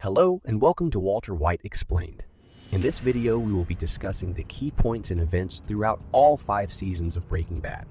Hello and welcome to Walter White Explained. In this video, we will be discussing the key points and events throughout all 5 seasons of Breaking Bad.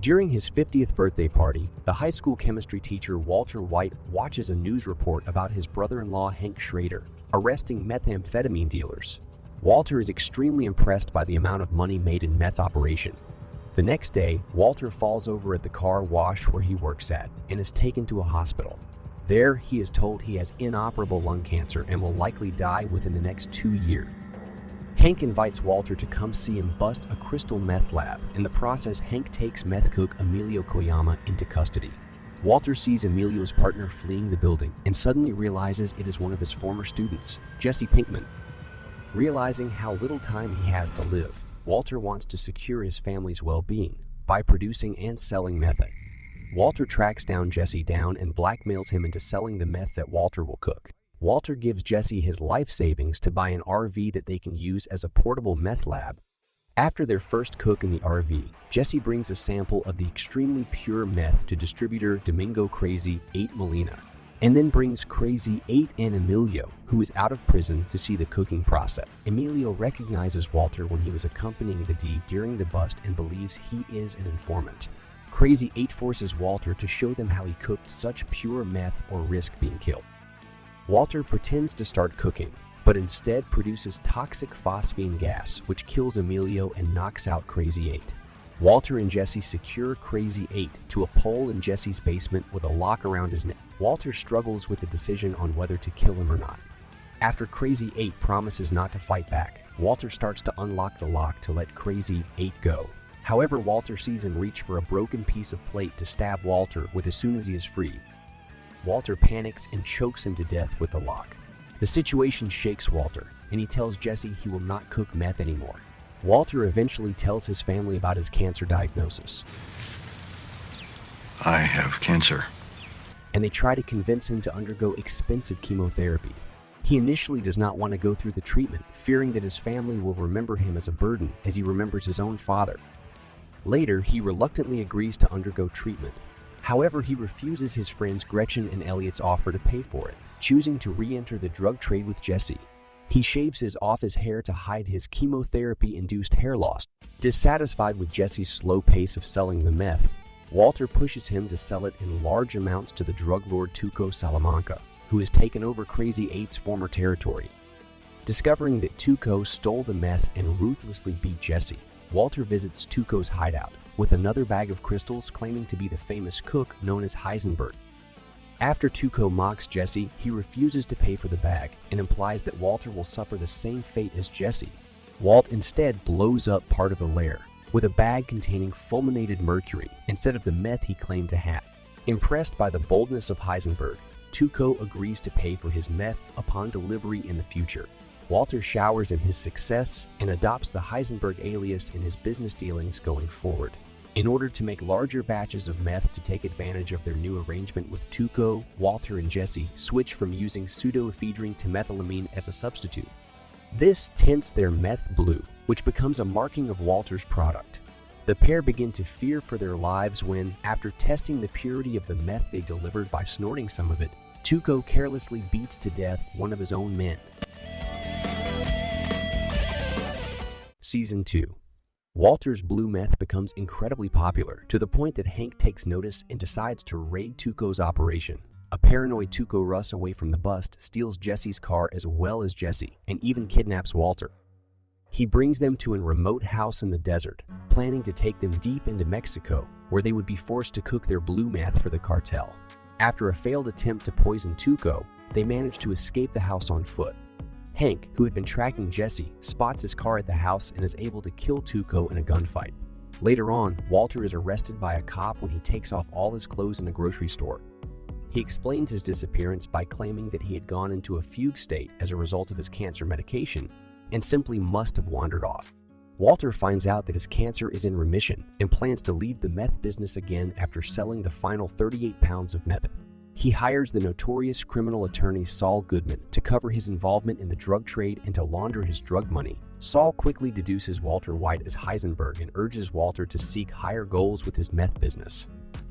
During his 50th birthday party, the high school chemistry teacher Walter White watches a news report about his brother-in-law Hank Schrader arresting methamphetamine dealers. Walter is extremely impressed by the amount of money made in meth operation. The next day, Walter falls over at the car wash where he works at and is taken to a hospital. There, he is told he has inoperable lung cancer and will likely die within the next 2 years. Hank invites Walter to come see him bust a crystal meth lab. In the process, Hank takes meth cook Emilio Koyama into custody. Walter sees Emilio's partner fleeing the building and suddenly realizes it is one of his former students, Jesse Pinkman. Realizing how little time he has to live, Walter wants to secure his family's well-being by producing and selling meth. Walter tracks down Jesse and blackmails him into selling the meth that Walter will cook. Walter gives Jesse his life savings to buy an RV that they can use as a portable meth lab. After their first cook in the RV, Jesse brings a sample of the extremely pure meth to distributor Domingo Crazy 8 Molina, and then brings Crazy 8 and Emilio, who is out of prison, to see the cooking process. Emilio recognizes Walter when he was accompanying the D during the bust and believes he is an informant. Crazy 8 forces Walter to show them how he cooked such pure meth or risk being killed. Walter pretends to start cooking, but instead produces toxic phosphine gas, which kills Emilio and knocks out Crazy 8. Walter and Jesse secure Crazy 8 to a pole in Jesse's basement with a lock around his neck. Walter struggles with the decision on whether to kill him or not. After Crazy 8 promises not to fight back, Walter starts to unlock the lock to let Crazy 8 go. However, Walter sees him reach for a broken piece of plate to stab Walter with as soon as he is freed. Walter panics and chokes him to death with the lock. The situation shakes Walter, and he tells Jesse he will not cook meth anymore. Walter eventually tells his family about his cancer diagnosis. I have cancer. And they try to convince him to undergo expensive chemotherapy. He initially does not want to go through the treatment, fearing that his family will remember him as a burden as he remembers his own father. Later, he reluctantly agrees to undergo treatment. However, he refuses his friends Gretchen and Elliot's offer to pay for it, choosing to re-enter the drug trade with Jesse. He shaves off his hair to hide his chemotherapy-induced hair loss. Dissatisfied with Jesse's slow pace of selling the meth, Walter pushes him to sell it in large amounts to the drug lord Tuco Salamanca, who has taken over Crazy 8's former territory. Discovering that Tuco stole the meth and ruthlessly beat Jesse, Walter visits Tuco's hideout with another bag of crystals, claiming to be the famous cook known as Heisenberg. After Tuco mocks Jesse, he refuses to pay for the bag and implies that Walter will suffer the same fate as Jesse. Walt instead blows up part of the lair with a bag containing fulminated mercury instead of the meth he claimed to have. Impressed by the boldness of Heisenberg, Tuco agrees to pay for his meth upon delivery in the future. Walter showers in his success and adopts the Heisenberg alias in his business dealings going forward. In order to make larger batches of meth to take advantage of their new arrangement with Tuco, Walter and Jesse switch from using pseudoephedrine to methylamine as a substitute. This tints their meth blue, which becomes a marking of Walter's product. The pair begin to fear for their lives when, after testing the purity of the meth they delivered by snorting some of it, Tuco carelessly beats to death one of his own men. Season 2. Walter's blue meth becomes incredibly popular, to the point that Hank takes notice and decides to raid Tuco's operation. A paranoid Tuco runs away from the bust, steals Jesse's car as well as Jesse, and even kidnaps Walter. He brings them to a remote house in the desert, planning to take them deep into Mexico, where they would be forced to cook their blue meth for the cartel. After a failed attempt to poison Tuco, they manage to escape the house on foot. Hank, who had been tracking Jesse, spots his car at the house and is able to kill Tuco in a gunfight. Later on, Walter is arrested by a cop when he takes off all his clothes in a grocery store. He explains his disappearance by claiming that he had gone into a fugue state as a result of his cancer medication and simply must have wandered off. Walter finds out that his cancer is in remission and plans to leave the meth business again after selling the final 38 pounds of meth. He hires the notorious criminal attorney Saul Goodman to cover his involvement in the drug trade and to launder his drug money. Saul quickly deduces Walter White as Heisenberg and urges Walter to seek higher goals with his meth business.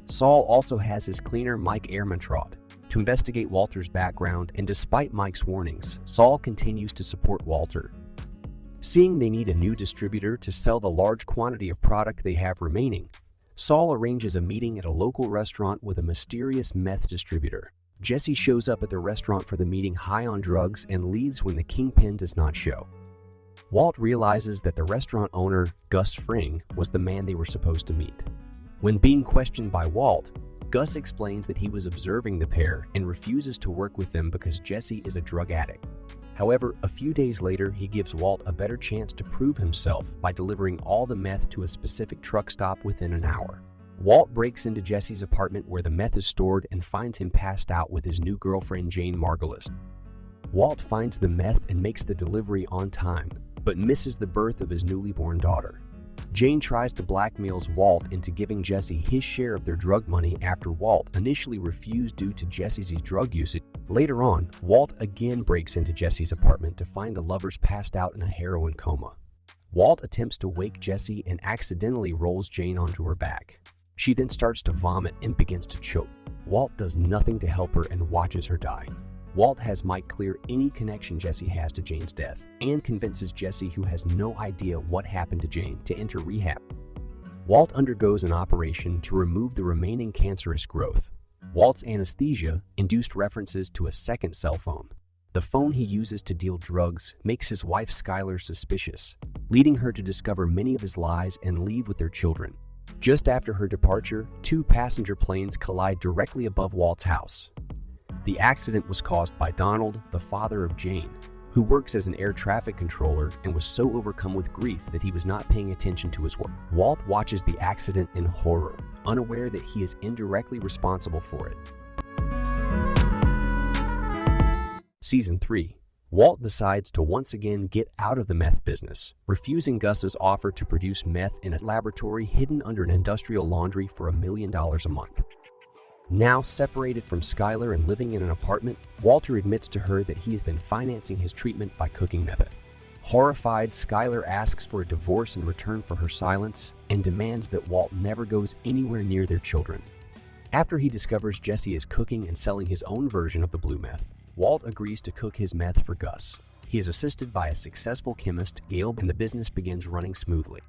Saul also has his cleaner Mike Ehrmantraut to investigate Walter's background, and despite Mike's warnings, Saul continues to support Walter. Seeing they need a new distributor to sell the large quantity of product they have remaining, Saul arranges a meeting at a local restaurant with a mysterious meth distributor. Jesse shows up at the restaurant for the meeting high on drugs and leaves when the kingpin does not show. Walt realizes that the restaurant owner, Gus Fring, was the man they were supposed to meet. When being questioned by Walt, Gus explains that he was observing the pair and refuses to work with them because Jesse is a drug addict. However, a few days later, he gives Walt a better chance to prove himself by delivering all the meth to a specific truck stop within an hour. Walt breaks into Jesse's apartment where the meth is stored and finds him passed out with his new girlfriend Jane Margulis. Walt finds the meth and makes the delivery on time, but misses the birth of his newly born daughter. Jane tries to blackmail Walt into giving Jesse his share of their drug money after Walt initially refused due to Jesse's drug usage. Later on, Walt again breaks into Jesse's apartment to find the lovers passed out in a heroin coma. Walt attempts to wake Jesse and accidentally rolls Jane onto her back. She then starts to vomit and begins to choke. Walt does nothing to help her and watches her die. Walt has Mike clear any connection Jesse has to Jane's death and convinces Jesse, who has no idea what happened to Jane, to enter rehab. Walt undergoes an operation to remove the remaining cancerous growth. Walt's anesthesia induced references to a second cell phone. The phone he uses to deal drugs makes his wife Skylar suspicious, leading her to discover many of his lies and leave with their children. Just after her departure, two passenger planes collide directly above Walt's house. The accident was caused by Donald, the father of Jane, who works as an air traffic controller and was so overcome with grief that he was not paying attention to his work. Walt watches the accident in horror, unaware that he is indirectly responsible for it. Season 3. Walt decides to once again get out of the meth business, refusing Gus's offer to produce meth in a laboratory hidden under an industrial laundry for $1 million a month. Now separated from Skylar and living in an apartment, Walter admits to her that he has been financing his treatment by cooking meth. Horrified, Skylar asks for a divorce in return for her silence and demands that Walt never goes anywhere near their children. After he discovers Jesse is cooking and selling his own version of the blue meth, Walt agrees to cook his meth for Gus. He is assisted by a successful chemist, Gail, and the business begins running smoothly.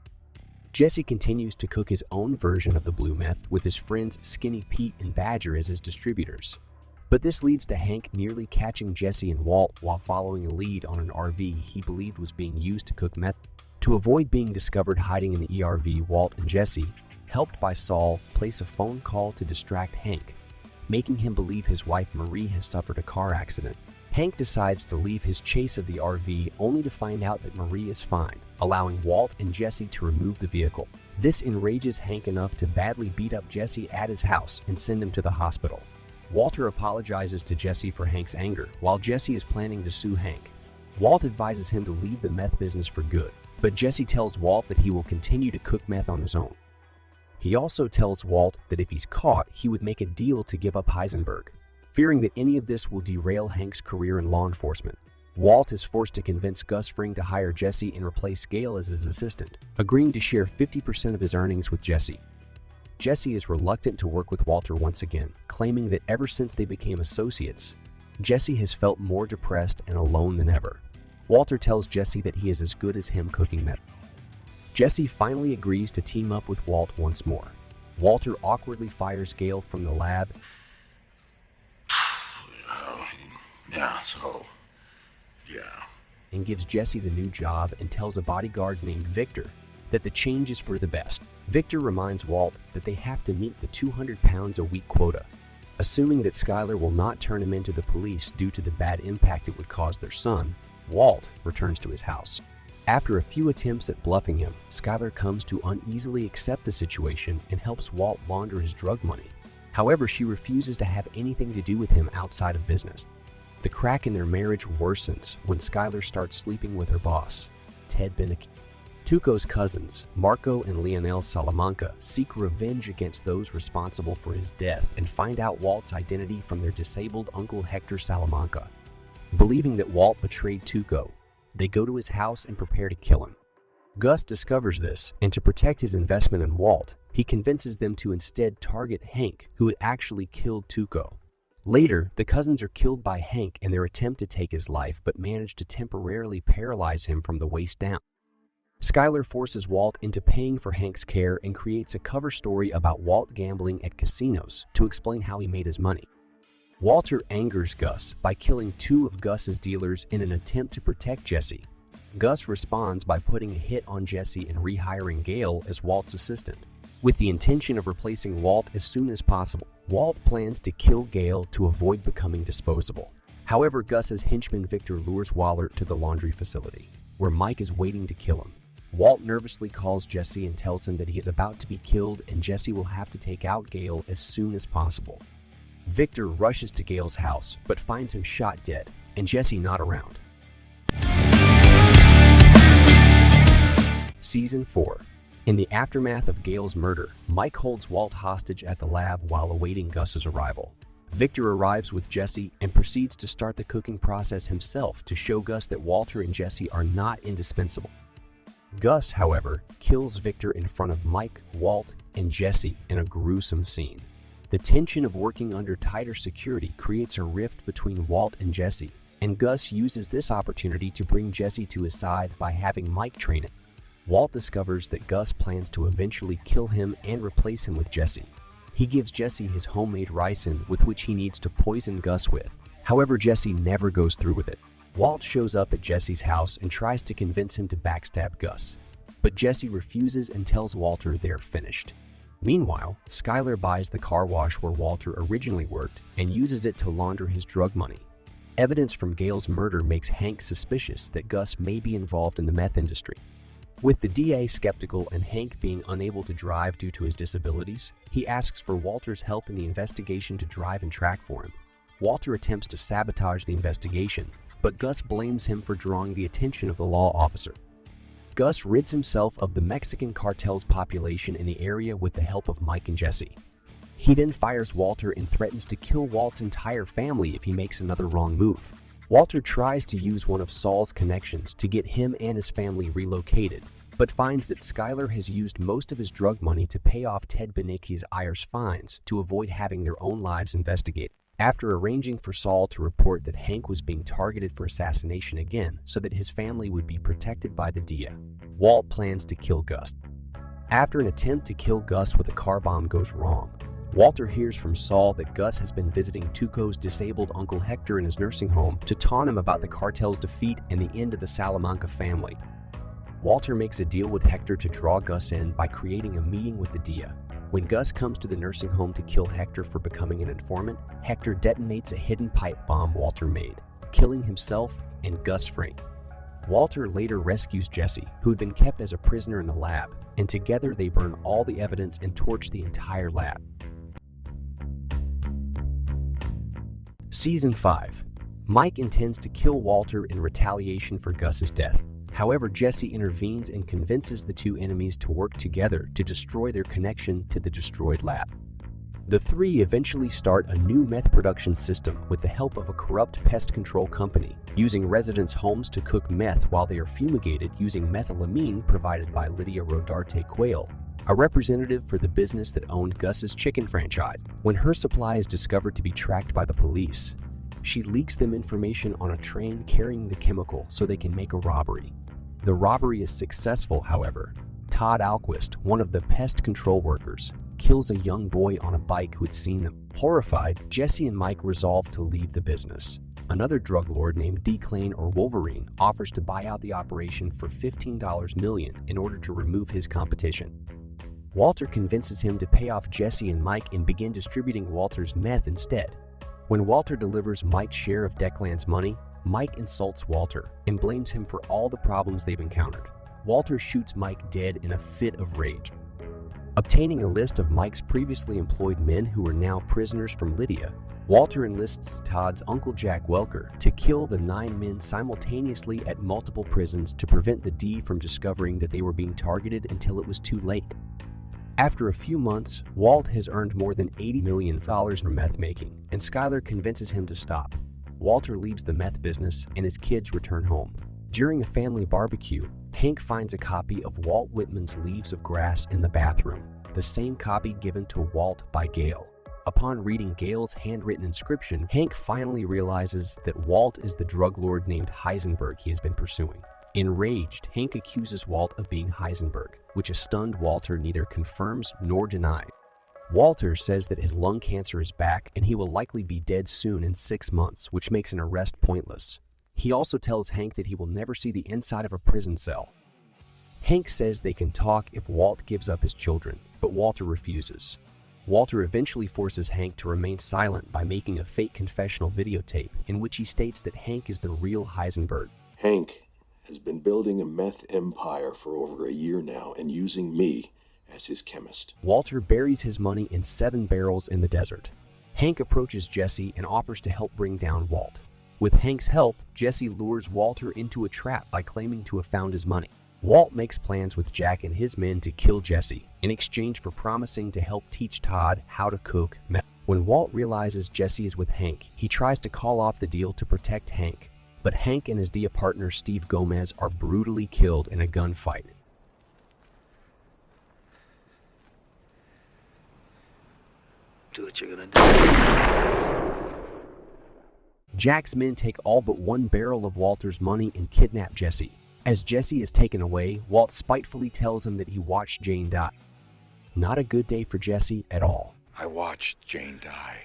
Jesse continues to cook his own version of the blue meth with his friends Skinny Pete and Badger as his distributors. But this leads to Hank nearly catching Jesse and Walt while following a lead on an RV he believed was being used to cook meth. To avoid being discovered hiding in the ERV, Walt and Jesse, helped by Saul, place a phone call to distract Hank, making him believe his wife Marie has suffered a car accident. Hank decides to leave his chase of the RV only to find out that Marie is fine, allowing Walt and Jesse to remove the vehicle. This enrages Hank enough to badly beat up Jesse at his house and send him to the hospital. Walter apologizes to Jesse for Hank's anger, while Jesse is planning to sue Hank. Walt advises him to leave the meth business for good, but Jesse tells Walt that he will continue to cook meth on his own. He also tells Walt that if he's caught, he would make a deal to give up Heisenberg. Fearing that any of this will derail Hank's career in law enforcement, Walt is forced to convince Gus Fring to hire Jesse and replace Gail as his assistant, agreeing to share 50% of his earnings with Jesse. Jesse is reluctant to work with Walter once again, claiming that ever since they became associates, Jesse has felt more depressed and alone than ever. Walter tells Jesse that he is as good as him cooking meth. Jesse finally agrees to team up with Walt once more. Walter awkwardly fires Gail from the lab. And gives Jesse the new job and tells a bodyguard named Victor that the change is for the best. Victor reminds Walt that they have to meet the 200 pounds a week quota. Assuming that Skylar will not turn him into the police due to the bad impact it would cause their son, Walt returns to his house. After a few attempts at bluffing him, Skylar comes to uneasily accept the situation and helps Walt launder his drug money. However, she refuses to have anything to do with him outside of business. The crack in their marriage worsens when Skylar starts sleeping with her boss, Ted Beneke. Tuco's cousins, Marco and Leonel Salamanca, seek revenge against those responsible for his death and find out Walt's identity from their disabled uncle Hector Salamanca. Believing that Walt betrayed Tuco, they go to his house and prepare to kill him. Gus discovers this, and to protect his investment in Walt, He convinces them to instead target Hank, who had actually killed Tuco. Later, the cousins are killed by Hank in their attempt to take his life but manage to temporarily paralyze him from the waist down. Skyler forces Walt into paying for Hank's care and creates a cover story about Walt gambling at casinos to explain how he made his money. Walter angers Gus by killing 2 of Gus's dealers in an attempt to protect Jesse. Gus responds by putting a hit on Jesse and rehiring Gale as Walt's assistant, with the intention of replacing Walt as soon as possible. Walt plans to kill Gale to avoid becoming disposable. However, Gus's henchman Victor lures Waller to the laundry facility, where Mike is waiting to kill him. Walt nervously calls Jesse and tells him that he is about to be killed and Jesse will have to take out Gale as soon as possible. Victor rushes to Gale's house, but finds him shot dead, and Jesse not around. Season 4. In the aftermath of Gale's murder, Mike holds Walt hostage at the lab while awaiting Gus's arrival. Victor arrives with Jesse and proceeds to start the cooking process himself to show Gus that Walter and Jesse are not indispensable. Gus, however, kills Victor in front of Mike, Walt, and Jesse in a gruesome scene. The tension of working under tighter security creates a rift between Walt and Jesse, and Gus uses this opportunity to bring Jesse to his side by having Mike train him. Walt discovers that Gus plans to eventually kill him and replace him with Jesse. He gives Jesse his homemade ricin with which he needs to poison Gus with. However, Jesse never goes through with it. Walt shows up at Jesse's house and tries to convince him to backstab Gus, but Jesse refuses and tells Walter they're finished. Meanwhile, Skyler buys the car wash where Walter originally worked and uses it to launder his drug money. Evidence from Gale's murder makes Hank suspicious that Gus may be involved in the meth industry. With the DA skeptical and Hank being unable to drive due to his disabilities, he asks for Walter's help in the investigation to drive and track for him. Walter attempts to sabotage the investigation, but Gus blames him for drawing the attention of the law officer. Gus rids himself of the Mexican cartel's population in the area with the help of Mike and Jesse. He then fires Walter and threatens to kill Walt's entire family if he makes another wrong move. Walter tries to use one of Saul's connections to get him and his family relocated, but finds that Skyler has used most of his drug money to pay off Ted Benicki's Irish fines to avoid having their own lives investigated. After arranging for Saul to report that Hank was being targeted for assassination again so that his family would be protected by the DA, Walt plans to kill Gus. After an attempt to kill Gus with a car bomb goes wrong, Walter hears from Saul that Gus has been visiting Tuco's disabled Uncle Hector in his nursing home to taunt him about the cartel's defeat and the end of the Salamanca family. Walter makes a deal with Hector to draw Gus in by creating a meeting with the DA. When Gus comes to the nursing home to kill Hector for becoming an informant, Hector detonates a hidden pipe bomb Walter made, killing himself and Gus Frank. Walter later rescues Jesse, who had been kept as a prisoner in the lab, and together they burn all the evidence and torch the entire lab. Season 5. Mike intends to kill Walter in retaliation for Gus's death. However, Jesse intervenes and convinces the two enemies to work together to destroy their connection to the destroyed lab. The three eventually start a new meth production system with the help of a corrupt pest control company, using residents' homes to cook meth while they are fumigated using methylamine provided by Lydia Rodarte Quayle, a representative for the business that owned Gus's chicken franchise. When her supply is discovered to be tracked by the police, she leaks them information on a train carrying the chemical so they can make a robbery. The robbery is successful, however. Todd Alquist, one of the pest control workers, kills a young boy on a bike who had seen them. Horrified, Jesse and Mike resolve to leave the business. Another drug lord named Declane or Wolverine offers to buy out the operation for $15 million in order to remove his competition. Walter convinces him to pay off Jesse and Mike and begin distributing Walter's meth instead. When Walter delivers Mike's share of Declan's money, Mike insults Walter and blames him for all the problems they've encountered. Walter shoots Mike dead in a fit of rage. Obtaining a list of Mike's previously employed men who were now prisoners from Lydia, Walter enlists Todd's Uncle Jack Welker to kill the 9 men simultaneously at multiple prisons to prevent the D from discovering that they were being targeted until it was too late. After a few months, Walt has earned more than $80 million from meth making, and Skyler convinces him to stop. Walter leaves the meth business and his kids return home. During a family barbecue, Hank finds a copy of Walt Whitman's Leaves of Grass in the bathroom. the same copy given to Walt by Gale. Upon reading Gale's handwritten inscription, Hank finally realizes that Walt is the drug lord named Heisenberg he has been pursuing. Enraged, Hank accuses Walt of being Heisenberg, which a stunned Walter neither confirms nor denies. Walter says that his lung cancer is back and he will likely be dead soon in 6 months, which makes an arrest pointless. He also tells Hank that he will never see the inside of a prison cell. Hank says they can talk if Walt gives up his children, but Walter refuses. Walter eventually forces Hank to remain silent by making a fake confessional videotape in which he states that Hank is the real Heisenberg. Hank has been building a meth empire for over a year now and using me as his chemist. Walter buries his money in 7 barrels in the desert. Hank approaches Jesse and offers to help bring down Walt. With Hank's help, Jesse lures Walter into a trap by claiming to have found his money. Walt makes plans with Jack and his men to kill Jesse in exchange for promising to help teach Todd how to cook meth. When Walt realizes Jesse is with Hank, he tries to call off the deal to protect Hank, but Hank and his dia partner Steve Gomez are brutally killed in a gunfight. Do what you're gonna do. Jack's men take all but 1 barrel of Walter's money and kidnap Jesse. As Jesse is taken away, Walt spitefully tells him that he watched Jane die. Not a good day for Jesse at all. I watched Jane die.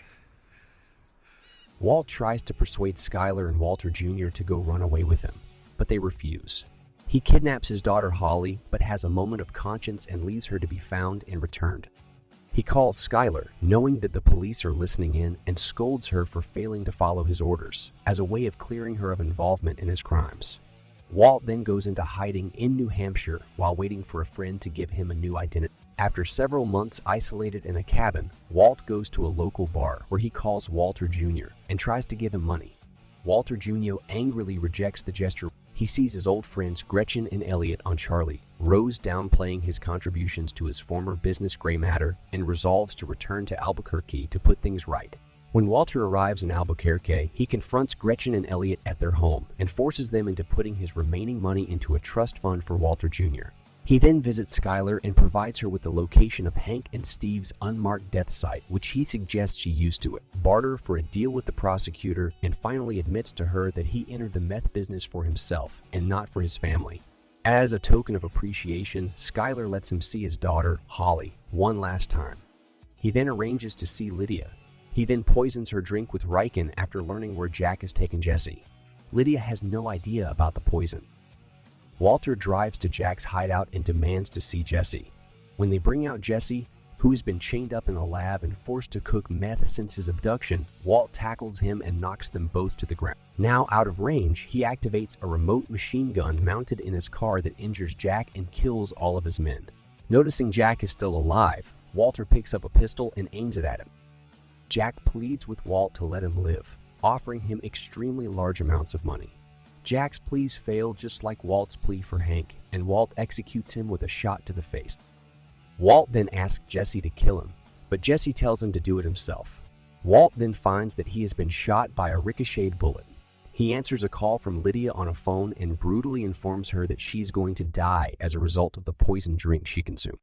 Walt tries to persuade Skyler and Walter Jr. to go run away with him, but they refuse. He kidnaps his daughter Holly, but has a moment of conscience and leaves her to be found and returned. He calls Skyler, knowing that the police are listening in, and scolds her for failing to follow his orders, as a way of clearing her of involvement in his crimes. Walt then goes into hiding in New Hampshire while waiting for a friend to give him a new identity. After several months isolated in a cabin, Walt goes to a local bar where he calls Walter Jr. and tries to give him money. Walter Jr. angrily rejects the gesture. He sees his old friends Gretchen and Elliot on Charlie, Rose downplaying his contributions to his former business gray matter, and resolves to return to Albuquerque to put things right. When Walter arrives in Albuquerque, he confronts Gretchen and Elliot at their home and forces them into putting his remaining money into a trust fund for Walter Jr. He then visits Skyler and provides her with the location of Hank and Steve's unmarked death site, which he suggests she use to barter for a deal with the prosecutor, and finally admits to her that he entered the meth business for himself and not for his family. As a token of appreciation, Skyler lets him see his daughter, Holly, one last time. He then arranges to see Lydia. He then poisons her drink with Riken after learning where Jack has taken Jesse. Lydia has no idea about the poison. Walter drives to Jack's hideout and demands to see Jesse. When they bring out Jesse, who has been chained up in a lab and forced to cook meth since his abduction, Walt tackles him and knocks them both to the ground. Now out of range, he activates a remote machine gun mounted in his car that injures Jack and kills all of his men. Noticing Jack is still alive, Walter picks up a pistol and aims it at him. Jack pleads with Walt to let him live, offering him extremely large amounts of money. Jack's pleas fail just like Walt's plea for Hank, and Walt executes him with a shot to the face. Walt then asks Jesse to kill him, but Jesse tells him to do it himself. Walt then finds that he has been shot by a ricocheted bullet. He answers a call from Lydia on a phone and brutally informs her that she's going to die as a result of the poisoned drink she consumed.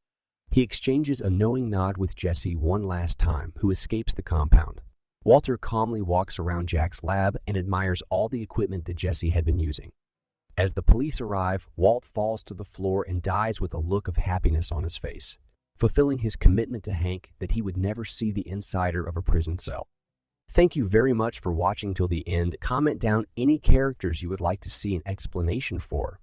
He exchanges a knowing nod with Jesse one last time, who escapes the compound. Walter calmly walks around Jack's lab and admires all the equipment that Jesse had been using. As the police arrive, Walt falls to the floor and dies with a look of happiness on his face, fulfilling his commitment to Hank that he would never see the insider of a prison cell. Thank you very much for watching till the end. Comment down any characters you would like to see an explanation for,